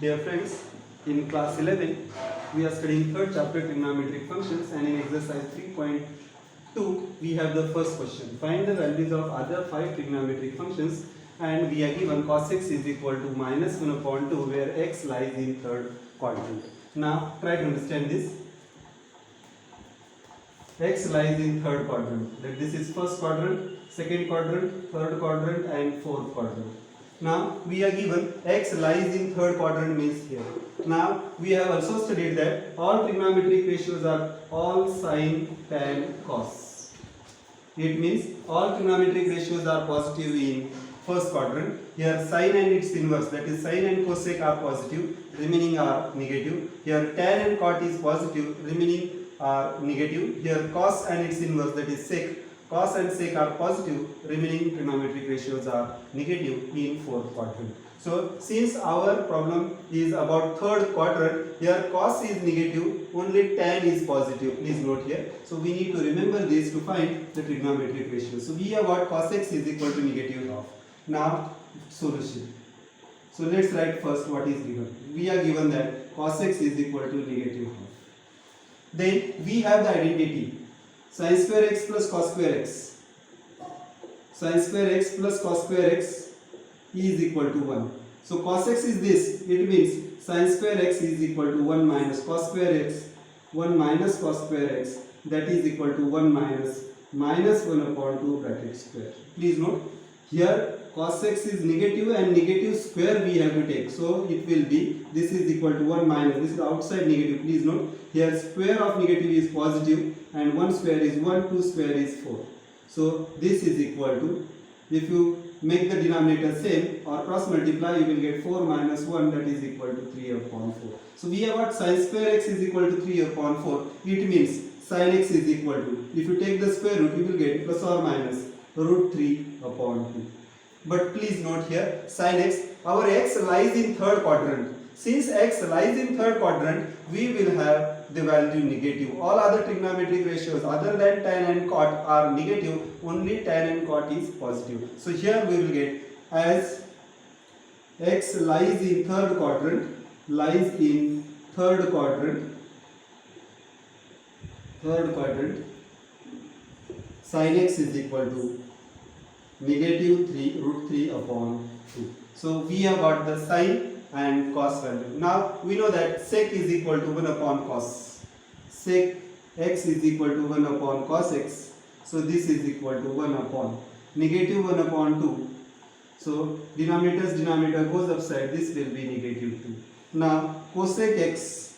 Dear friends, in class 11, we are studying third chapter trigonometric functions, and in exercise 3.2, we have the first question. Find the values of other 5 trigonometric functions, and we are given cos x is equal to minus 1 upon 2, where x lies in third quadrant. Now, try to understand this. X lies in third quadrant. That this is first quadrant, second quadrant, third quadrant, and fourth quadrant. Now we are given x lies in third quadrant means here. Now we have also studied that all trigonometric ratios are all sine, tan, cos. It means all trigonometric ratios are positive in first quadrant. Here sine and its inverse, that is sine and cosec, are positive, remaining are negative. Here tan and cot is positive, remaining are negative. Here cos and its inverse, that is sec, cos and sec are positive, remaining trigonometric ratios are negative in fourth quadrant. So since our problem is about third quadrant, here cos is negative, only tan is positive. Please note here. So we need to remember this to find the trigonometric ratio. So we have got cos x is equal to negative half. Now solution. So let's write first what is given. We are given that cos x is equal to negative half. Then we have the identity sin square x plus cos square x. Sin square x plus cos square x is equal to 1. So cos x is this. It means sin square x is equal to 1 minus cos square x. 1 minus cos square x, that is equal to 1 minus 1 upon 2 bracket square. Please note here cos x is negative and negative square we have to take. So it will be, this is equal to 1 minus, this is outside negative. Please note here square of negative is positive and 1 square is 1, 2 square is 4. So this is equal to, if you make the denominator same or cross multiply, you will get 4 minus 1, that is equal to 3 upon 4. So we have got sin square x is equal to 3 upon 4. It means sin x is equal to, if you take the square root, you will get plus or minus root 3 upon 2. But please note here, sin x, our x lies in third quadrant. Since x lies in third quadrant, we will have the value negative. All other trigonometric ratios other than tan and cot are negative, only tan and cot is positive. So here we will get, as x lies in third quadrant, sin x is equal to negative 3 root 3 upon 2. So we have got the sine and cos value. Now we know that sec is equal to 1 upon cos. Sec x is equal to 1 upon cos x. So this is equal to 1 upon negative 1 upon 2. So denominator goes upside, this will be negative 2. Now cosec x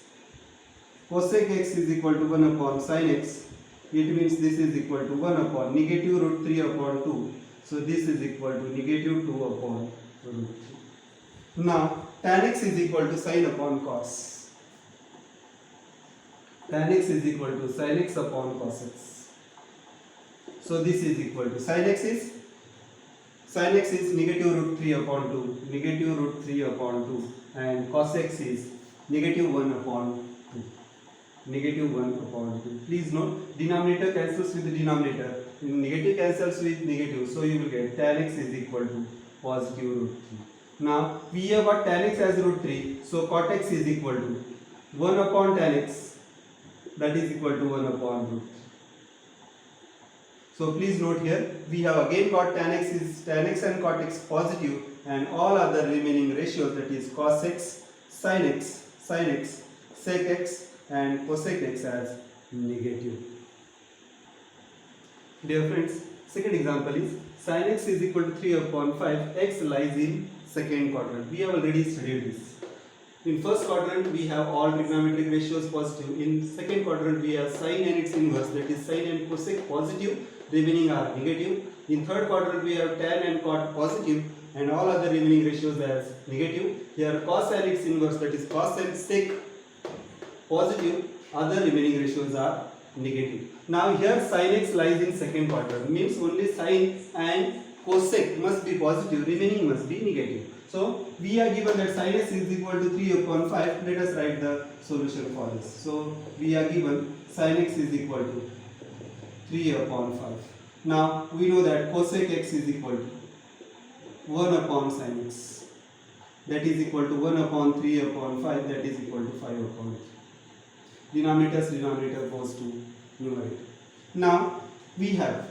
is equal to 1 upon sin x. It means this is equal to 1 upon negative root 3 upon 2. So this is equal to negative 2 upon root 3. Now tan x is equal to sin upon cos. Tan x is equal to sin x upon cos x. So this is equal to sin x is negative root 3 upon 2, and cos x is negative 1 upon 2. Please note, denominator cancels with the denominator. Negative cancels with negative, so you will get tan x is equal to positive root 3. Now we have got tan x as root 3, so cot x is equal to 1 upon tan x, that is equal to 1 upon root 3. So please note here, we have again got tan x and cot x positive, and all other remaining ratios, that is cos x, sin x, sec x, and cosec x as negative. Dear friends, second example is sin x is equal to 3 upon 5, x lies in second quadrant. We have already studied this. In first quadrant we have all trigonometric ratios positive. In second quadrant we have sine and its inverse, that is sine and cosec positive, remaining are negative. In third quadrant we have tan and cot positive and all other remaining ratios as negative. Here cos and its inverse, that is cos and sec positive, other remaining ratios are negative. Now here sin x lies in second quadrant, means only sine and cosec must be positive, remaining must be negative. So we are given that sin x is equal to 3 upon 5. Let us write the solution for this. So we are given sin x is equal to 3 upon 5. Now we know that cosec x is equal to 1 upon sin x. that is equal to 1 upon 3 upon 5, that is equal to 5 upon 3. Denominator goes to numerator. Now we have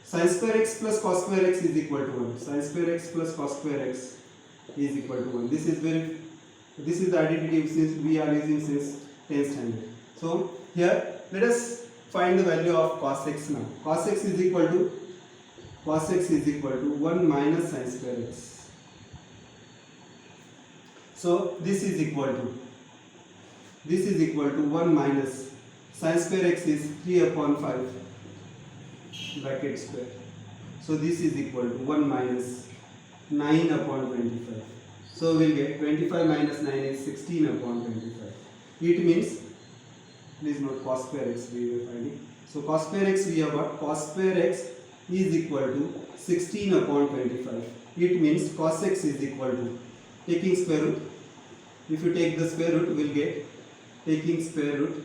sin square x plus cos square x is equal to 1. Sin square x plus cos square x is equal to 1. This is the identity since we are using since 10th standard. So here let us find the value of cos x now. Cos x is equal to 1 minus sin square x. So this is equal to 1 minus sin square x is 3 upon 5 bracket square. So this is equal to 1 minus 9 upon 25. So we'll get 25 minus 9 is 16 upon 25. It means, please note cos square x we will find it. So cos square x we have got cos square x is equal to 16 upon 25. It means cos x is equal to, taking square root, if you take the square root we'll get, taking square root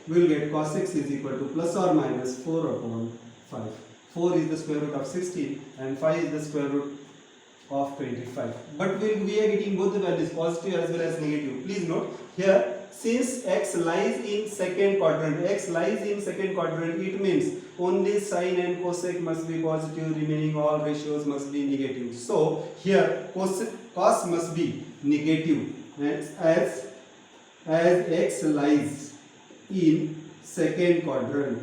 we'll get cos x is equal to plus or minus 4 upon 5. 4 is the square root of 16 and 5 is the square root of 25. But we are getting both the values, positive as well as negative. Please note here, since x lies in second quadrant, it means only sine and cosec must be positive, remaining all ratios must be negative. So here cos must be negative, as x lies in second quadrant,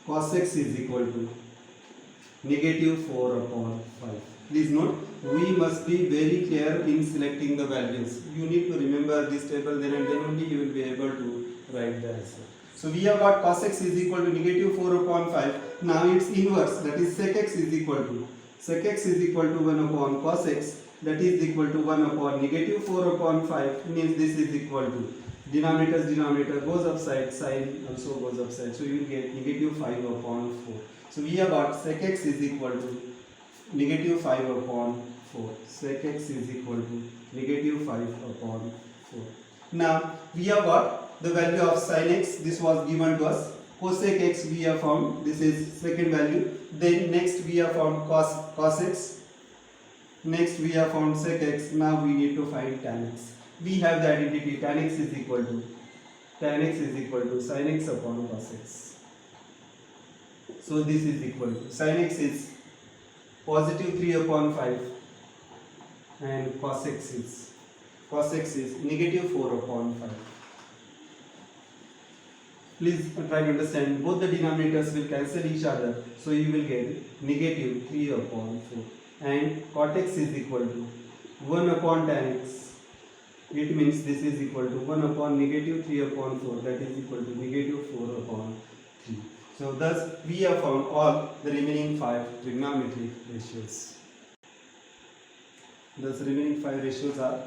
cos x is equal to negative 4 upon 5. Please note, we must be very clear in selecting the values. You need to remember this table, then and then only you will be able to write the answer. So we have got cos x is equal to negative 4 upon 5. Now its inverse, that is sec x is equal to 1 upon cos x, that is equal to 1 upon negative 4 upon 5, means this is equal to denominator goes upside, sine also goes upside, so you will get negative 5 upon 4. So we have got sec x is equal to negative 5 upon 4. Sec x is equal to negative 5 upon 4. Now we have got the value of sin x, this was given to us. Cosec x we have found, this is second value. Then next we have found cos x. Next we have found sec x. Now we need to find tan x. We have the identity tan x is equal to sin x upon cos x. So this is equal to, sin x is positive 3 upon 5 and cos x is negative 4 upon 5. Please try to understand, both the denominators will cancel each other, so you will get negative 3 upon 4 and cot x is equal to 1 upon tan x. It means this is equal to 1 upon negative 3 upon 4, that is equal to negative 4 upon 3. So thus we have found all the remaining 5 trigonometric ratios. Thus remaining 5 ratios are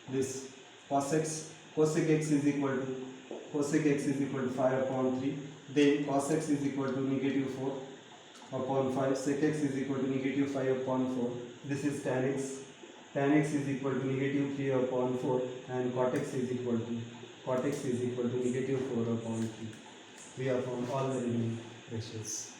this: cosec x is equal to 5 upon 3, then cos x is equal to negative 4 upon 5, sec x is equal to negative 5 upon 4, this is tan x is equal to negative 3 upon 4, and cot x is equal to negative 4 upon 3. We have found all the remaining ratios.